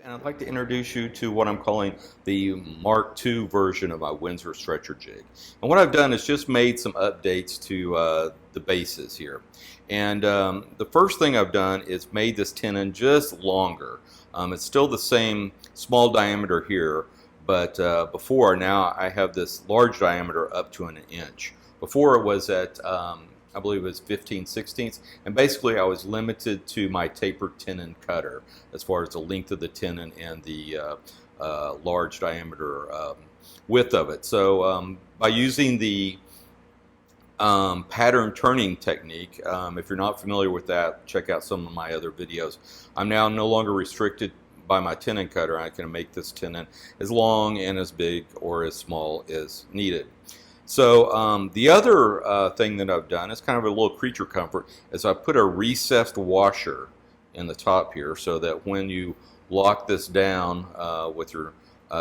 And I'd like to introduce you to what I'm calling the Mark II version of my Windsor stretcher jig. And what I've done is just made some updates to the bases here. And the first thing I've done is made this tenon just longer. It's still the same small diameter here, but now I have this large diameter up to an inch. Before it was at I believe it was 15/16, and basically I was limited to my tapered tenon cutter as far as the length of the tenon and the large diameter width of it. So by using the pattern turning technique, if you're not familiar with that, check out some of my other videos. I'm now no longer restricted by my tenon cutter. I can make this tenon as long and as big or as small as needed. So the other thing that I've done is kind of a little creature comfort is I put a recessed washer in the top here so that when you lock this down with your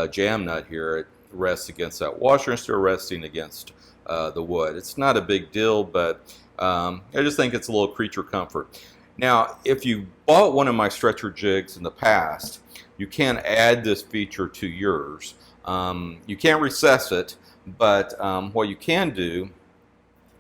jam nut here, it rests against that washer instead of resting against the wood. It's not a big deal, but I just think it's a little creature comfort. Now, if you bought one of my stretcher jigs in the past, you can add this feature to yours. You can't recess it, but what you can do,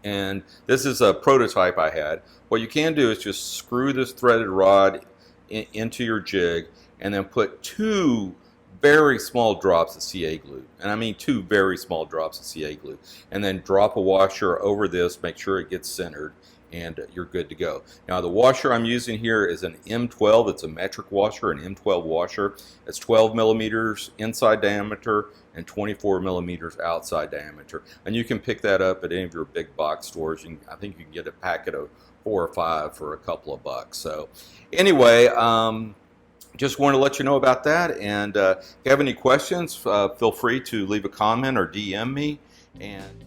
and this is a prototype I had, what you can do is just screw this threaded rod into your jig and then put two very small drops of CA glue, and I mean two very small drops of CA glue, and then drop a washer over this, make sure it gets centered, and you're good to go. Now the washer I'm using here is an M12. It's a metric washer, an M12 washer. It's 12 millimeters inside diameter and 24 millimeters outside diameter. And you can pick that up at any of your big box stores. I think you can get a packet of 4 or 5 for a couple of bucks. So anyway, just want to let you know about that. And if you have any questions, feel free to leave a comment or DM me. And